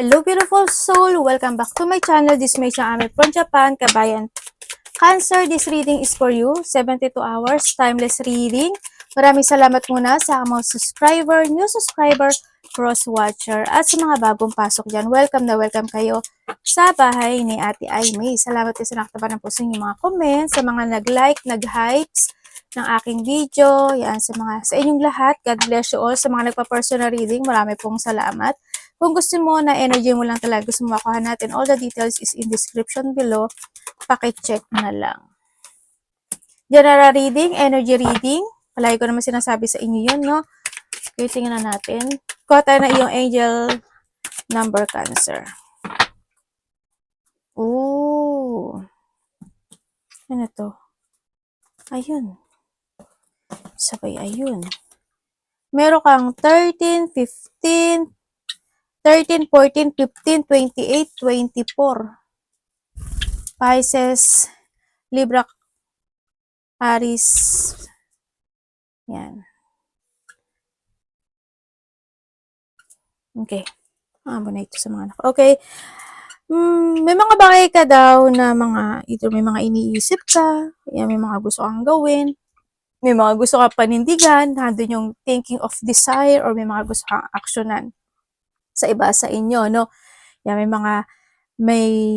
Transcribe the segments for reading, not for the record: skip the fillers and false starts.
Hello beautiful soul! Welcome back to my channel. This is May Ame from Japan, Kabayan. Cancer, this reading is for you. 72 hours, timeless reading. Maraming salamat muna sa mga subscriber, new subscriber, cross-watcher, at sa mga bagong pasok dyan. Welcome na welcome kayo sa bahay ni Ate Aimee. Salamat din sa nakataban ng puso yung mga comments, sa mga nag-like, nag-hypes ng aking video. Yan, sa inyong lahat. God bless you all. Sa mga nagpa-personal reading, marami pong salamat. Kung gusto mo na energy mo lang talaga, gusto mo makuha natin, all the details is in description below. Paki-check na lang. General reading, energy reading. Palagi ko naman sinasabi sa inyo yun, no? Okay, tingnan na natin. Kuha tayo na iyong angel number Cancer. Ooh. Ano to? Ayun. Sabay, ayun. Meron kang 13, 15, 13, 14, 15, 28, 24. Pisces, Libra, Aries. Yan. Okay. Abo na ito sa mga anak. Okay. May mga bagay ka daw na either may mga iniisip ka, yan, may mga gusto kang gawin, may mga gusto ka panindigan, nandun yung thinking of desire, or may mga gusto kang aksyonan sa iba sa inyo, no? Yan, may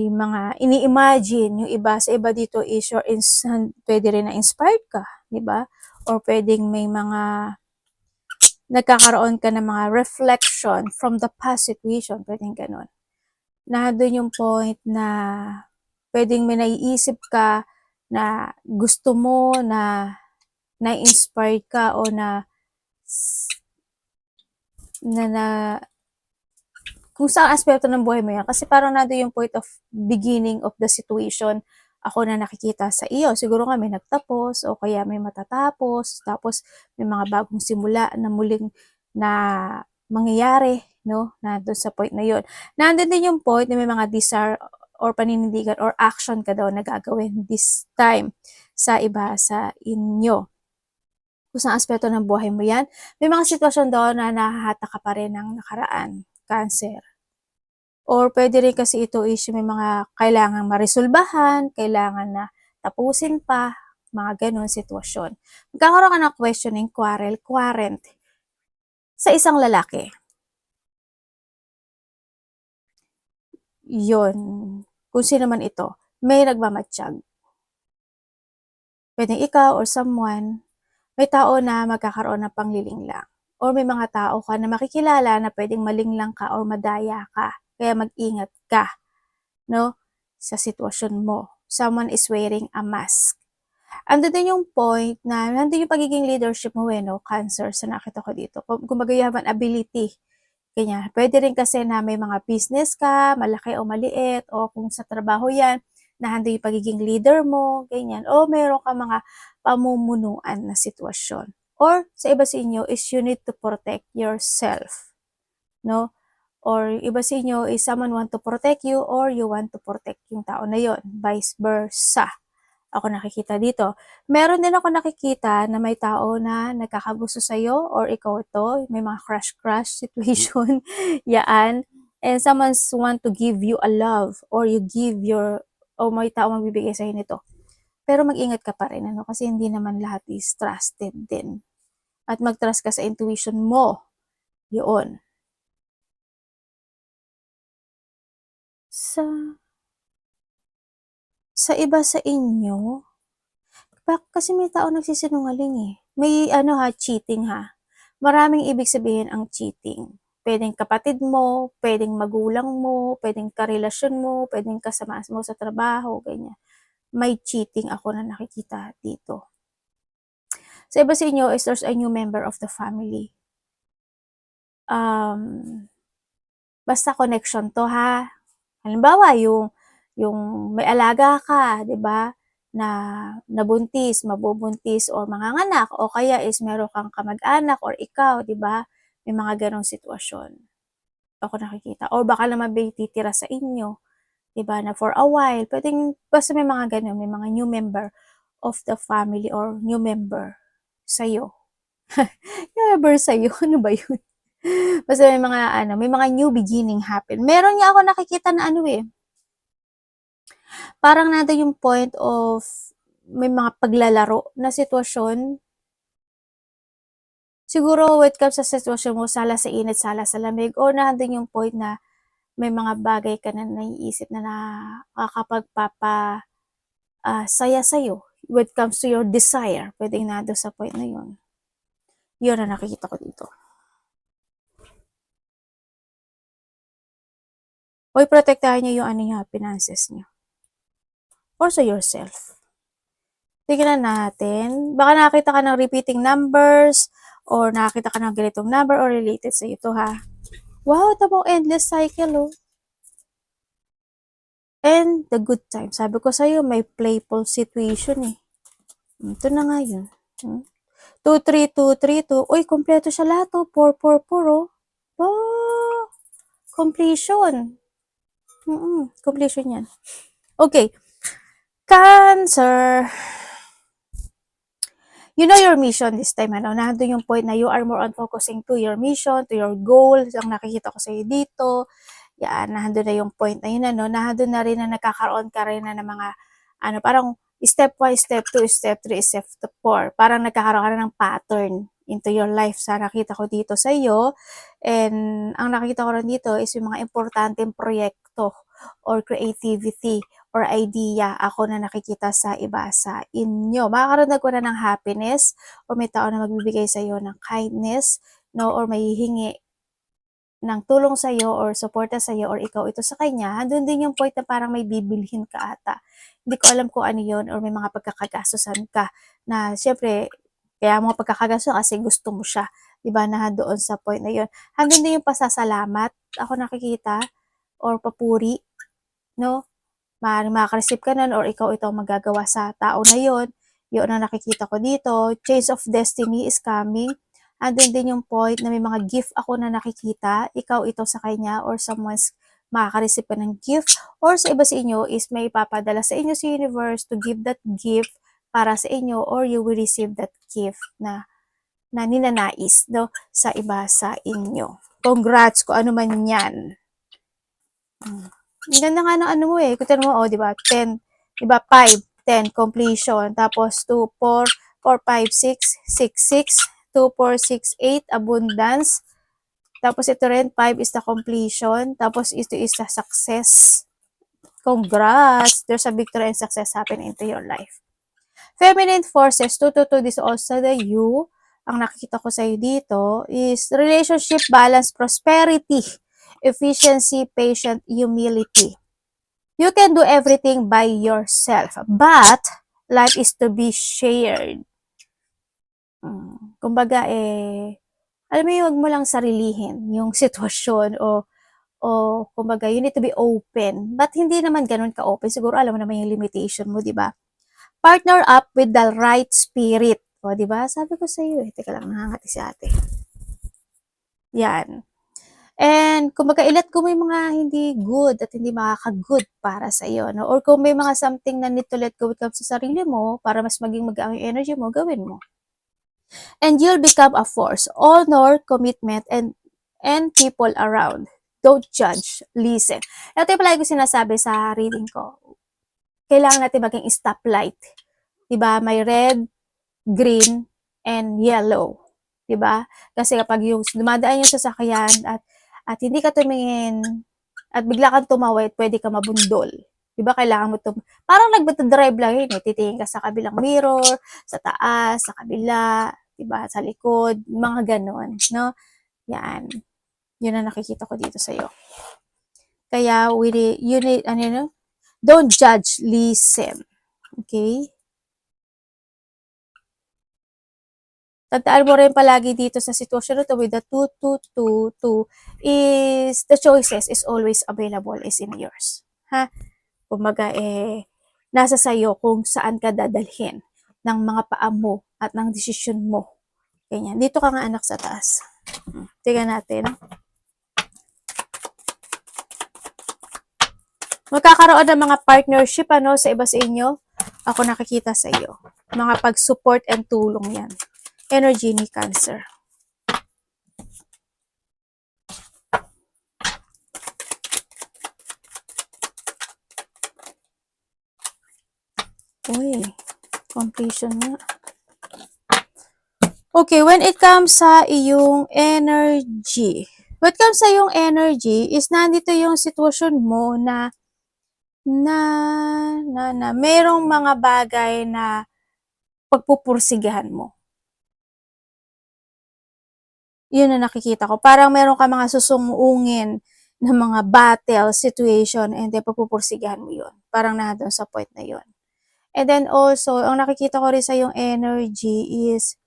mga ini-imagine, yung iba sa iba dito is pwede rin na inspired ka, di ba? Or pwedeng may mga nagkakaroon ka ng mga reflection from the past situation, pwedeng ganun. Na doon yung point na pwedeng may naiisip ka na gusto mo, na na-inspired ka, o na kung saan aspeto ng buhay mo yan. Kasi parang nado yung point of beginning of the situation ako na nakikita sa iyo. Siguro nga may nagtapos, o kaya may matatapos, tapos may mga bagong simula na muling na mangyayari, no? Na doon sa point na yun. Nandun din yung point na may mga desire or paninindigan or action ka daw na gagawin this time sa iba sa inyo. Kung saan aspeto ng buhay mo yan, may mga sitwasyon doon na nahahata ka pa rin ng nakaraan. Cancer. Or pwede rin kasi ito is may mga kailangan maresolbahan, kailangan na tapusin pa, mga ganun sitwasyon. Magkakaroon ka ng questioning, quarrel sa isang lalaki. Yon, kung sino man ito, may nagmamatsyag. Pwede ikaw or someone, may tao na magkakaroon ng panglilinglang. Or may mga tao ka na makikilala na pwedeng malinglang ka or madaya ka. Kaya mag-ingat ka, no? Sa sitwasyon mo. Someone is wearing a mask. Ando din yung point na nandun yung pagiging leadership mo, no? Cancer, sa nakita ko dito. Kung you have an ability, ganyan. Pwede rin kasi na may mga business ka, malaki o maliit, o kung sa trabaho yan, nahando yung pagiging leader mo, ganyan. O meron ka mga pamumunuan na sitwasyon. Or sa iba sa inyo is you need to protect yourself, no? Or iba sa inyo is someone want to protect you or you want to protect yung tao na yon, vice versa. Ako nakikita dito. Meron din ako nakikita na may tao na nagkakagusto sa'yo or ikaw ito, may mga crush situation, yaan. And someone want to give you a love or you give o may tao magbibigay sa'yo nito. Pero mag-ingat ka pa rin, ano? Kasi hindi naman lahat is trusted din. At mag-trust ka sa intuition mo. Yun. Sa iba sa inyo, kasi may tao nagsisinungaling eh. May cheating ha. Maraming ibig sabihin ang cheating. Pwedeng kapatid mo, pwedeng magulang mo, pwedeng karelasyon mo, pwedeng kasama mo sa trabaho, ganyan. May cheating ako na nakikita dito. Sa iba sa inyo is there's a new member of the family. Basta connection to ha. Halimbawa, yung may alaga ka, 'di ba? Na nabuntis, mabubuntis or manganganak, o kaya is meron kang kamag-anak or ikaw, 'di ba? May mga ganong sitwasyon. Ako nakikita. O baka naman may titira sa inyo, 'di ba? Na for a while, pwedeng basta may mga ganon, may mga new member of the family or new member sa'yo. New member sa'yo, ano ba yun? Basta may mga new beginning happen. Meron nga ako nakikita na parang nandun yung point of may mga paglalaro na sitwasyon. Siguro when it comes sa sitwasyon mo, sala sa init, sala sa lamig, o nandun yung point na may mga bagay ka na naiisip na nakakapagpapa saya sa'yo when it comes to your desire. Pwedeng nandun sa point na yun. Yun ang nakikita ko dito. Hoy, protektahan niyo yung finances niyo. Also yourself. Tignan natin. Baka nakita ka ng repeating numbers or nakita ka ng ganitong number or related sa ito ha. Wow, ito mo endless cycle oh. And the good time. Sabi ko sa'yo, may playful situation eh. Ito na nga yun. 2, 3, 2, 3, 2. Uy, kompleto siya lahat oh. 4, 4, 4 oh. Oh, completion. Completion yan. Okay. Cancer. You know your mission this time, nandun yung point na you are more on focusing to your mission, to your goals, ang nakikita ko sa'yo dito. Yan, nandun na yung point na yun, nandun na rin na nagkakaroon ka rin na ng mga, parang step 1, step 2, step 3, step 4. Parang nagkakaroon ka rin ng pattern into your life sa nakita ko dito sa iyo. And ang nakita ko rin dito is yung mga importanteng proyekto or creativity or idea ako na nakikita sa iba sa inyo. Makakaroon ko na ng happiness or may tao na magbibigay sa iyo ng kindness, no, or may hihingi ng tulong sa iyo or suporta sa iyo or ikaw ito sa kanya. Doon din yung point na parang may bibilhin ka ata. Hindi ko alam kung ano yun or may mga pagkakagastusan ka na syempre kaya mga pagkakagasto kasi gusto mo siya. Diba na doon sa point na yun. Hanggang din yung pasasalamat ako nakikita or papuri, no? Maaaring makareceive ka nun or ikaw ito magagawa sa tao na yon. Yun ang nakikita ko dito. Change of destiny is coming. Andun din yung point na may mga gift ako na nakikita. Ikaw ito sa kanya or someone's makaka-receive ka ng gift. Or sa iba sa inyo is may ipapadala sa inyo sa universe to give that gift para sa inyo or you will receive that gift na ninanais no, sa iba sa inyo. Congrats kung ano man yan. Ang ganda nga ng mo eh. Kutin mo, di ba? 10, di ba? 5, 10, completion. Tapos 2, 4, 4, 5, 6, 6, 6, 2, 4, 6, 8, abundance. Tapos ito rin, 5 is the completion. Tapos ito is the success. Congrats! There's a victory and success happening into your life. Feminine forces, 2, 2, 2, this also the you. Ang nakikita ko sa'yo dito is relationship, balance, prosperity, efficiency, patient, humility. You can do everything by yourself, but life is to be shared. Kumbaga alam mo yung wag mo lang sarilihin yung sitwasyon o kumbaga you need to be open. But hindi naman ganun ka-open. Siguro alam mo naman yung limitation mo, di ba? Partner up with the right spirit. O, di ba? Sabi ko sa iyo, teka lang, nangangati si ate. Yan. And kumbaga ilat ko may mga hindi good at hindi makaka-good para sa iyo, no? Or kung may mga something na need to let go sa sarili mo para mas maging magaan yung energy mo, gawin mo. And you'll become a force. Honor, commitment, and people around. Don't judge, listen. Ito yung palagi ko sinasabi sa reading ko. Kailangan natin maging stoplight. Diba? May red, green, and yellow. Diba? Kasi kapag yung dumadaan yung sasakyan at hindi ka tumingin at bigla kang tumawid, pwede ka mabundol. Diba? Kailangan mo parang nagdadrive lang yun eh. Titingin ka sa kabilang mirror, sa taas, sa kabila, diba? Sa likod, mga ganon. No? Yan. Yun ang nakikita ko dito sa'yo. Kaya, you need, don't judge, listen. Okay? Tandaan mo rin palagi dito sa sitwasyon na to with the 2, 2, 2, 2 is the choices is always available is in yours. Ha? Kumbaga nasa sayo kung saan ka dadalhin ng mga paa mo at ng desisyon mo. Ganyan. Dito ka nga anak sa taas. Tingnan natin. Magkakaroon ng mga partnership sa iba sa inyo. Ako nakikita sa iyo. Mga pag-support and tulong yan. Energy ni Cancer. Uy, completion nga. Okay, when it comes sa iyong energy. When it comes sa iyong energy is nandito yung sitwasyon mo na merong mga bagay na pagpupursigihan mo. Yun ang nakikita ko. Parang meron ka mga susumuungin na mga battle situation and then pagpupursigihan mo yun. Parang nandun sa point na yun. And then also, ang nakikita ko rin sa yung energy is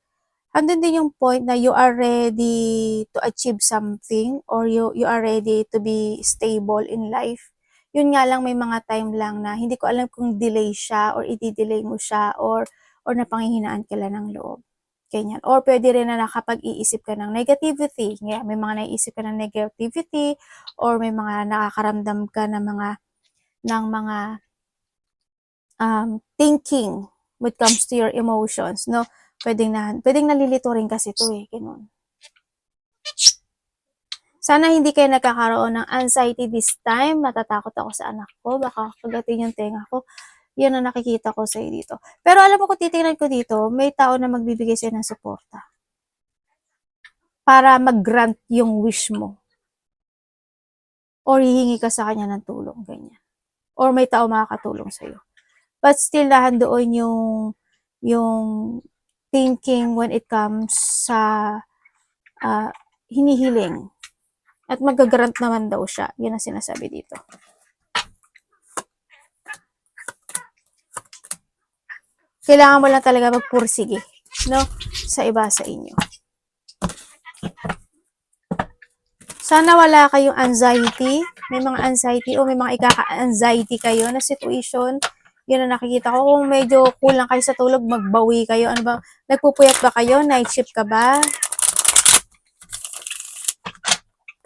andun din yung point na you are ready to achieve something or you are ready to be stable in life. Yun nga lang may mga time lang na hindi ko alam kung delay siya or i-delay mo siya or napanghihinaan ka lang ng loob. Ganyan. Or pwede rin na nakapag-iisip ka ng negativity. Ngayon, may mga naiisip ka ng negativity or may mga nakakaramdam ka ng mga thinking when it comes to your emotions, no? Pwedeng nalilito rin kasi ito eh, ganun. Sana hindi kayo nagkakaroon ng anxiety this time. Natatakot ako sa anak ko. Baka kagatin yung tenga ko. Yun ang nakikita ko sa'yo dito. Pero alam mo kung titingnan ko dito, may tao na magbibigay sa'yo ng suporta. Para mag-grant yung wish mo. Or hihingi ka sa kanya ng tulong, ganyan. Or may tao makakatulong sa'yo. But still, doon yung thinking when it comes sa hinihiling. At mag-grant naman daw siya. Yun ang sinasabi dito. Kailangan mo lang talaga magpursige, no? Sa iba sa inyo. Sana wala kayong anxiety. May mga anxiety o may mga ikaka-anxiety kayo na situation. Yun ang nakikita ko. Kung medyo kulang kayo sa tulog, magbawi kayo. Ano ba? Nagpupuyat ba kayo? Night shift ka ba?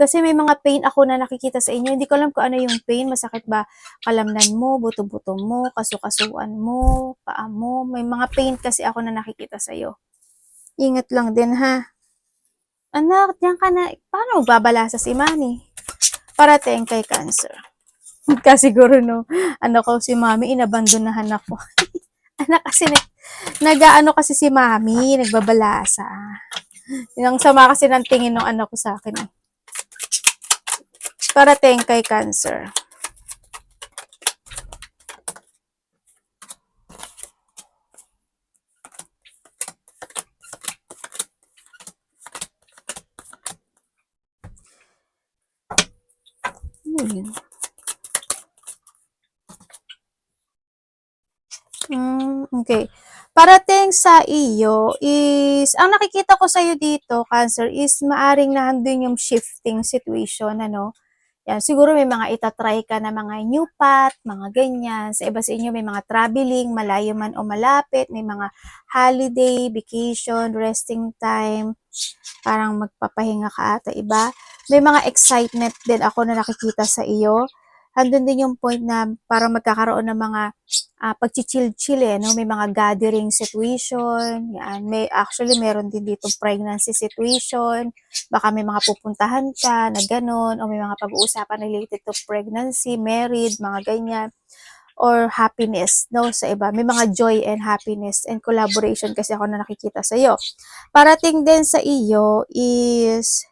Kasi may mga pain ako na nakikita sa inyo. Hindi ko alam kung ano yung pain. Masakit ba kalamnan mo, buto-buto mo, kasukasuan mo, paa mo. May mga pain kasi ako na nakikita sa iyo. Ingat lang din ha. Anak, diyan ka na. Paano magbabalasa si mami? Parating kay cancer. Kasi siguro no, ko si mami, inabandonahan ako. Anak kasi nag-aano kasi si mami, nagbabalasa. Yung sama kasi ng tingin ng anak ko sa akin. Parating kay cancer. Okay. Parating sa iyo is, ang nakikita ko sa iyo dito, Cancer, is maaring nandun yung shifting situation, ano? Yan, siguro may mga itatry ka na mga new path, mga ganyan. Sa iba sa inyo may mga traveling, malayo man o malapit, may mga holiday, vacation, resting time, parang magpapahinga ka ata iba. May mga excitement din ako na nakikita sa iyo. Andun din yung point na parang magkakaroon ng mga pagchichill-chill no? May mga gathering situation, yan. Actually, meron din dito pregnancy situation, baka may mga pupuntahan ka na ganun, o may mga pag-uusapan related to pregnancy, married, mga ganyan, or happiness, no, sa iba. May mga joy and happiness and collaboration kasi ako na nakikita sa iyo. Parating din sa iyo is,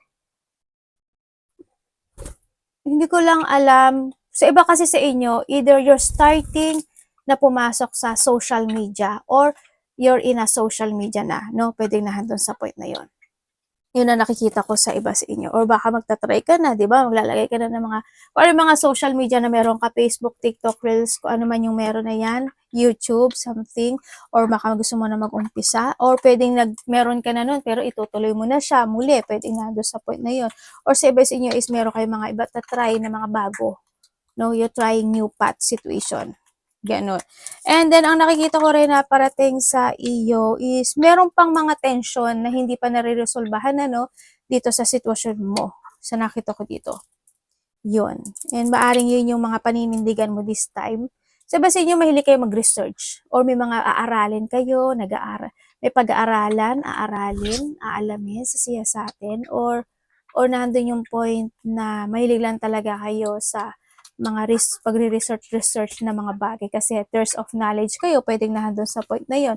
hindi ko lang alam, sa iba kasi sa inyo, either you're starting na pumasok sa social media or you're in a social media na, no? Pwedeng nahandun sa point na yon. Yun na nakikita ko sa iba sa inyo. Or baka magta-try ka na, di ba? Maglalagay ka na ng mga social media na meron ka, Facebook, TikTok, Reels, kung ano man yung meron na yan, YouTube, something, or baka gusto mo na mag-umpisa, or pwedeng meron ka na nun, pero itutuloy mo na siya muli, pwedeng na doon sa point na yun. Or sa iba sa inyo is meron kayo mga iba try na mga bago. No, you're trying new path situation. Ganon. And then, ang nakikita ko rin na parating sa iyo is meron pang mga tension na hindi pa nare-resolbahan dito sa sitwasyon mo. Sa nakita ko dito. Yun. And maaring yun yung mga paninindigan mo this time. Sa base inyo, mahilig kayo mag-research or may mga aaralin kayo, nag-aaral, may pag-aaralan, aalamin sa siyasatin or nandun yung point na mahilig lang talaga kayo sa pagre-research na mga bagay kasi thirst of knowledge kayo, pwedeng nandun sa point na yon.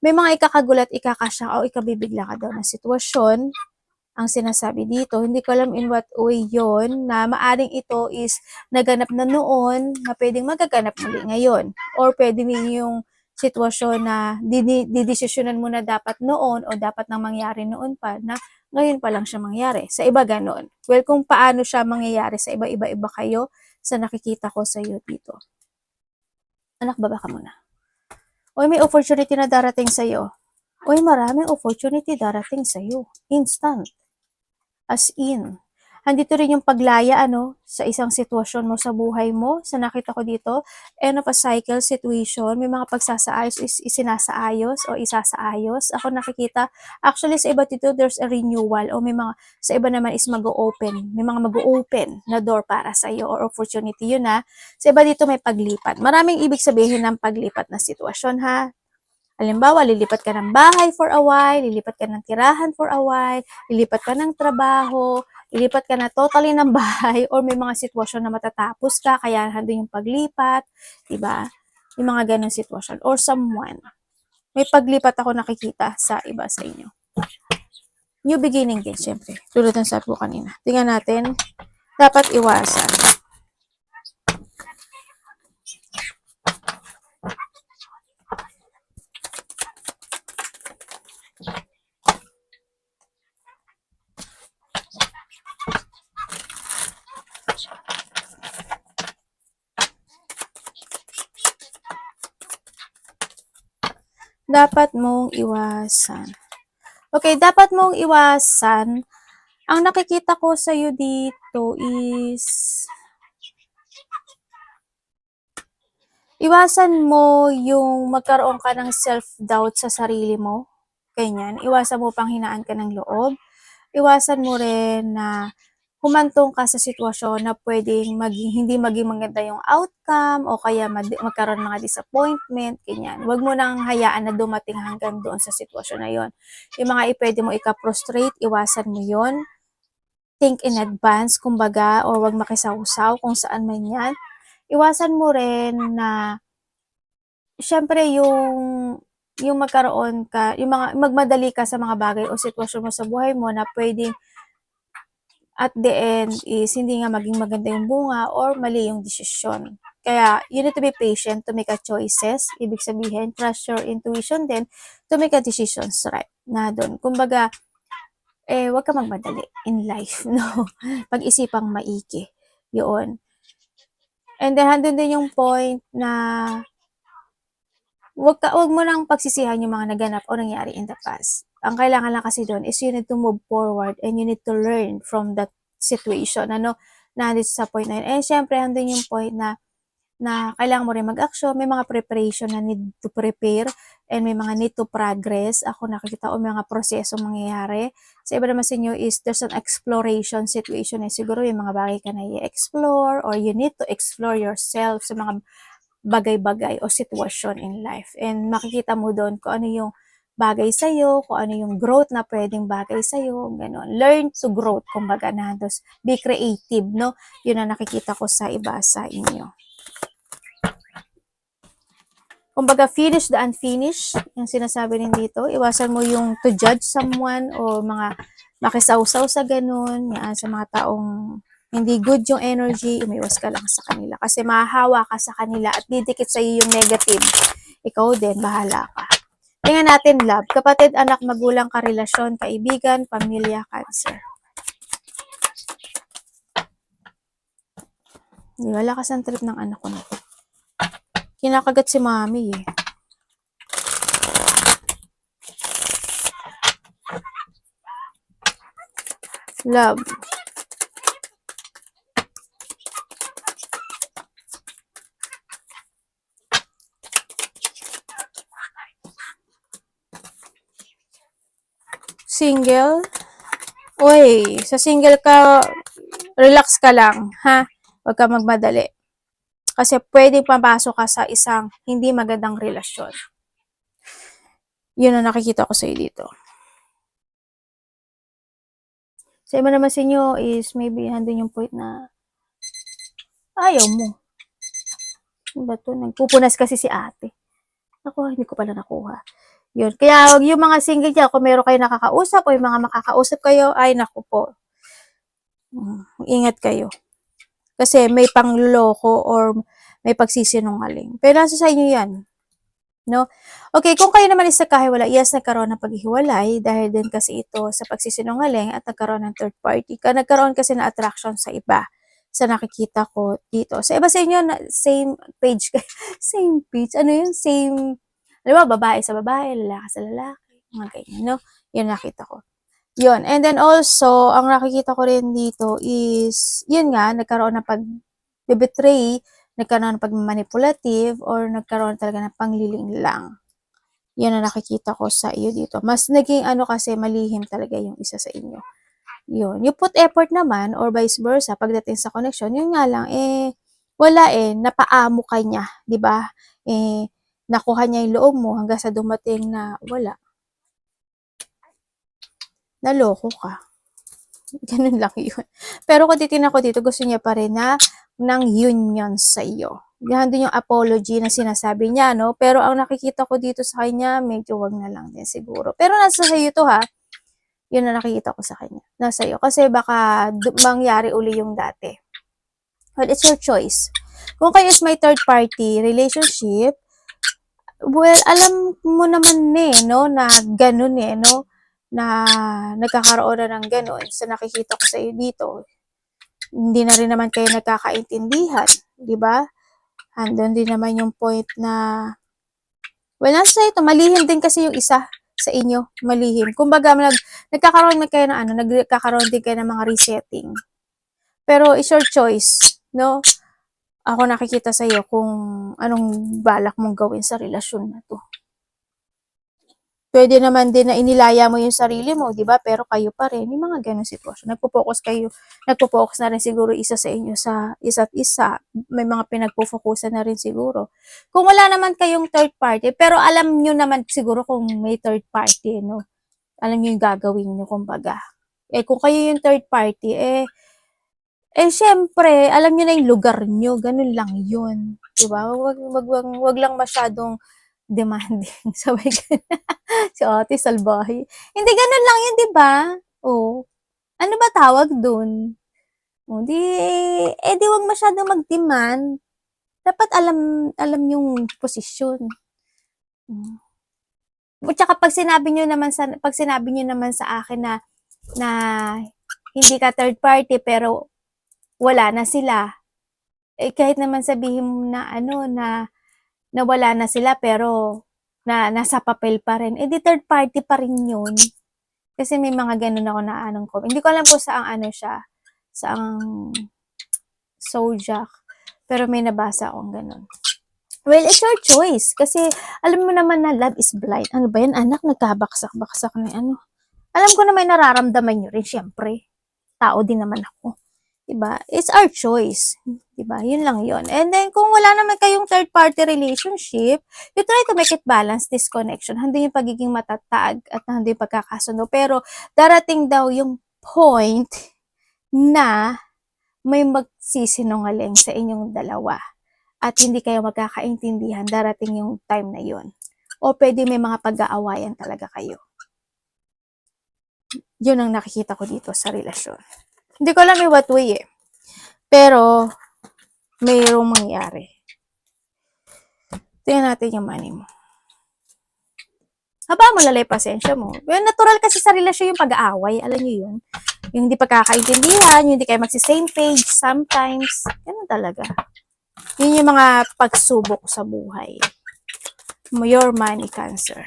May mga ikakagulat, ikakasya o ikabibigla ka daw na sitwasyon ang sinasabi dito. Hindi ko alam in what way yon na maaring ito is naganap na noon na pwedeng magaganap muli ngayon. Or pwedeng yung sitwasyon na didesisyonan mo na dapat noon o dapat nang mangyari noon pa na ngayon pa lang siya mangyari. Sa iba ganon. Well, kung paano siya mangyayari sa iba-iba kayo sa nakikita ko sa iyo dito. Anak, baba ka muna. Oy, may opportunity na darating sa iyo. Oy, maraming opportunity darating sa iyo. Instant. As in. Andito rin yung paglaya sa isang sitwasyon mo sa buhay mo. Sa nakita ko dito, end of a cycle situation, may mga pagsasaayos, isinasaayos o isasaayos. Ako nakikita, actually sa iba dito, there's a renewal o may mga, sa iba naman is mag-o-open. May mga mag-o-open na door para sa iyo or opportunity yun ha. Sa iba dito may paglipat. Maraming ibig sabihin ng paglipat na sitwasyon ha. Halimbawa, lilipat ka ng bahay for a while, lilipat ka ng tirahan for a while, lilipat ka ng trabaho, lilipat ka na totally ng bahay, or may mga sitwasyon na matatapos ka, kaya handun yung paglipat, diba? Yung mga ganong sitwasyon. Or someone. May paglipat ako nakikita sa iba sa inyo. New beginning din, syempre. Tulad ng sabi ko kanina. Tingnan natin, dapat iwasan. Dapat mong iwasan. Okay, dapat mong iwasan. Ang nakikita ko sa iyo dito is iwasan mo yung magkaroon ka ng self-doubt sa sarili mo. Ganyan. Iwasan mo pang hinaan ka ng loob. Iwasan mo rin na humantong ka sa sitwasyon na pwedeng hindi maging maganda yung outcome o kaya magkaroon mga disappointment, ganyan. Huwag mo nang hayaan na dumating hanggang doon sa sitwasyon na yon. Yung mga pwede mo ika-frustrate, iwasan mo yon. Think in advance, kumbaga, or huwag makisawsaw kung saan man yan. Iwasan mo rin na, syempre, yung magkaroon ka, yung magmadali ka sa mga bagay o sitwasyon mo sa buhay mo na pwedeng at the end is hindi nga maging maganda yung bunga or mali yung desisyon. Kaya, you need to be patient to make a choices. Ibig sabihin, trust your intuition din to make a decisions right na doon. Kumbaga, huwag ka magmadali in life, no? Pag-isipang maiki. Yun. And then, handun din yung point na wag mo nang pagsisihan yung mga naganap o nangyari in the past. Ang kailangan lang kasi doon is you need to move forward and you need to learn from that situation, nandito sa point na yun. And syempre, andun yung point na kailangan mo rin mag-action, may mga preparation na need to prepare, and may mga need to progress. Ako nakikita o mga proseso mangyayari. Sa iba naman sa inyo is there's an exploration situation, siguro yung mga bagay ka na i-explore or you need to explore yourself sa mga bagay-bagay o sitwasyon in life. And makikita mo doon kung ano yung bagay sa'yo, kung ano yung growth na pwedeng bagay sa'yo, gano'n. Learn to growth, kumbaga na. Be creative, no? Yun ang nakikita ko sa iba sa inyo. Kumbaga, finish the unfinished, yung sinasabi rin dito. Iwasan mo yung to judge someone o mga makisawsaw sa ganun, yan, sa mga taong hindi good yung energy, umiwas ka lang sa kanila. Kasi mahahawa ka sa kanila at didikit sa iyo yung negative. Ikaw din, bahala ka. Tingnan natin, love. Kapatid, anak, magulang, karelasyon, kaibigan, pamilya, cancer. Wala ka sa trip ng anak ko na. Kinakagat si mami eh. Love. Single? Uy, sa single ka, relax ka lang, ha? Huwag ka magmadali. Kasi pwedeng papasok ka sa isang hindi magandang relasyon. Yun ang nakikita ko sa iyo dito. Sa iba naman sa inyo is maybe handun yung point na Ayaw mo. Ano ba 'to? Nagpupunas kasi si ate. Naku, hindi ko pala nakuha. Yun. Kaya yung mga single diyan, kung meron kayong nakakausap o yung mga makakausap kayo, ay naku po, ingat kayo. Kasi may pangloloko or may pagsisinungaling. Pero nasa sa inyo yan. No? Okay, kung kayo naman is nagkahiwalay, yes, nagkaroon ng paghihiwalay dahil din kasi ito sa pagsisinungaling at nagkaroon ng third party. Nagkaroon kasi ng attraction sa iba sa nakikita ko dito. Sa iba sa inyo, same page, same page, ano yun, same, alam mo, babae sa babae, lalaki sa lalaki, mga ganyan, no? Yun nakita ko. Yun. And then also, ang nakikita ko rin dito is, yun nga, nagkaroon ng pag-betray, nagkaroon ng pag-manipulative, or nagkaroon talaga ng panglilinglang. Yan ang nakikita ko sa iyo dito. Mas naging ano kasi, malihim talaga yung isa sa inyo. Yun. You put effort naman, or vice versa, pagdating sa connection, yun nga lang, wala napaamo ka niya, di ba? Nakuha niya yung loob mo hanggang sa dumating na wala. Naloko ka. Ganun lang yun. Pero kung titignan ko dito, gusto niya pa rin na ng union sa iyo. Yan din yung apology na sinasabi niya, no? Pero ang nakikita ko dito sa kanya, medyo wag na lang din siguro. Pero nasa sa iyo to, ha? Yun na nakikita ko sa kanya. Nasa iyo. Kasi baka mangyari uli yung dati. Well, it's your choice. Kung kayo is may third party relationship, well, alam mo naman no, na ganun no? Na nagkakaroon na ng ganun. So, nakikita ko sa iyo dito, hindi na rin naman kayo nagkakaintindihan, di ba? Andun din naman yung point na, well, nasa ito, malihim din kasi yung isa sa inyo, malihim. Kumbaga, nagkakaroon na kayo ng nagkakaroon din kayo ng mga resetting. Pero, it's your choice, no? Ako nakikita sa iyo kung anong balak mong gawin sa relasyon na to. Pwede naman din na inilaya mo yung sarili mo, di ba? Pero kayo pa rin, yung mga ganong sitwasyon. Nagpo-focus na rin siguro isa sa inyo sa isa't isa. May mga pinagpo-focusan na rin siguro. Kung wala naman kayong third party, pero alam nyo naman siguro kung may third party, no? Alam nyo yung gagawin nyo, kumbaga. Kung kayo yung third party, syempre, alam nyo na yung lugar nyo. Ganun lang yun. Diba? Wag lang masyadong demanding. Sabay si ate salbahe. Hindi ganun lang yun, 'di ba? Oh. Ano ba tawag dun? Oh, di wag masyadong mag-demand. Dapat alam yung posisyon. At saka pag sinabi niyo naman sa akin na hindi ka third party pero wala na sila. Kahit naman sabihin mo na na wala na sila pero nasa papel pa rin. Di third party pa rin yun. Kasi may mga ganun ako na ko. Hindi ko alam po saang siya. Saang zodiac. Pero may nabasa akong ganun. Well, it's your choice. Kasi alam mo naman na love is blind. Ano ba yan, anak? Nagkabaksak-baksak na Alam ko na may nararamdaman nyo rin, syempre. Tao din naman ako. Diba? It's our choice. Diba? Yun lang yun. And then, kung wala naman kayong third-party relationship, you try to make it balance this connection. Handi yung pagiging matatag at handi yung pagkakasundo. Pero, darating daw yung point na may magsisinungaling sa inyong dalawa. At hindi kayo magkakaintindihan, darating yung time na yun. O pwede may mga pag-aawayan talaga kayo. Yun ang nakikita ko dito sa relasyon. Hindi ko alam what way Pero, mayroong mangyari. Tingnan natin yung money mo. Haba mo lalay pasensya mo. Well, natural kasi sa relasyon yung pag-aaway. Alam niyo yun? Yung hindi pagkakaintindihan, yung hindi kayo magsi-same page sometimes. Ganun talaga. Yun yung mga pagsubok sa buhay. Your money, Cancer.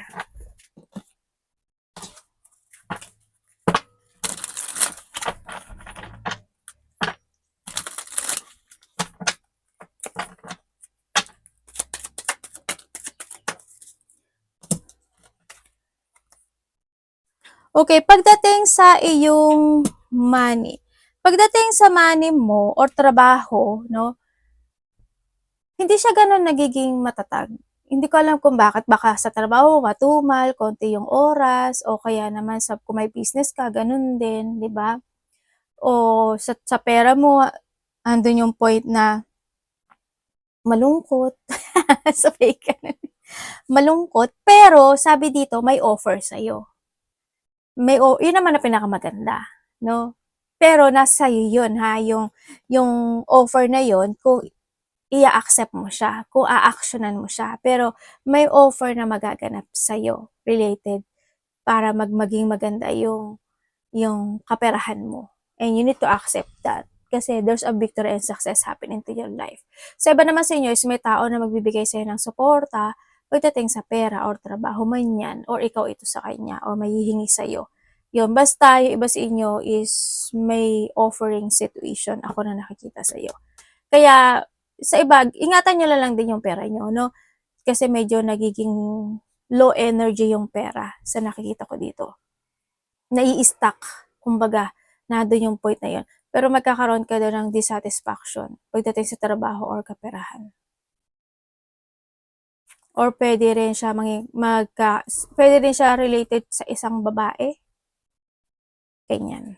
Okay, pagdating sa iyong money. Pagdating sa money mo or trabaho, no? Hindi siya gano'n nagiging matatag. Hindi ko alam kung bakit. Baka sa trabaho matumal, konti yung oras, o kaya naman kung may business ka, ganun din, di ba? O sa pera mo, andun yung point na malungkot, sabay gano'n. Malungkot, pero sabi dito may offer sa'yo. Yun naman ang pinakamaganda, 'no? Pero nasa sa'yo yun ha, yung offer na yun kung i-a-accept mo siya, kung aaksiyunan mo siya. Pero may offer na magaganap sa'yo related para maging maganda yung kaperahan mo. And you need to accept that. Kasi there's a victory and success happening to your life. Sa iba naman sa inyo is may tao na magbibigay sa'yo ng suporta pagdating sa pera or trabaho man yan, or ikaw ito sa kanya, or may hihingi sa'yo. Yun, basta yung iba sa inyo is may offering situation ako na nakikita sa'yo. Kaya sa iba, ingatan nyo lang din yung pera nyo, no? Kasi medyo nagiging low energy yung pera sa nakikita ko dito. Nai-stuck, kumbaga, nandun yung point na yun. Pero magkakaroon ka doon ng dissatisfaction pagdating sa trabaho or kaperahan. Or pwede rin siya pwede rin siya related sa isang babae. Ganyan.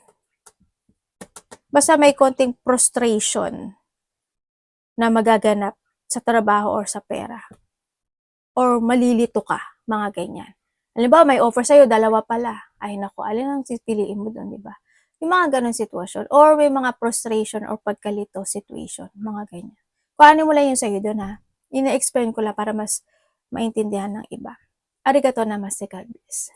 Basta may konting frustration na magaganap sa trabaho or sa pera. Or malilito ka, mga ganyan. Halimbawa, may offer sa'yo, dalawa pala. Ay naku, alin ang pipiliin mo doon, di ba? Yung mga ganun sitwasyon. Or may mga frustration or pagkalito situation, mga ganyan. Kuhanin mo lang yun sa'yo doon ha. Ina-explain ko lang para mas maintindihan ng iba. Arigato namaste, God bless.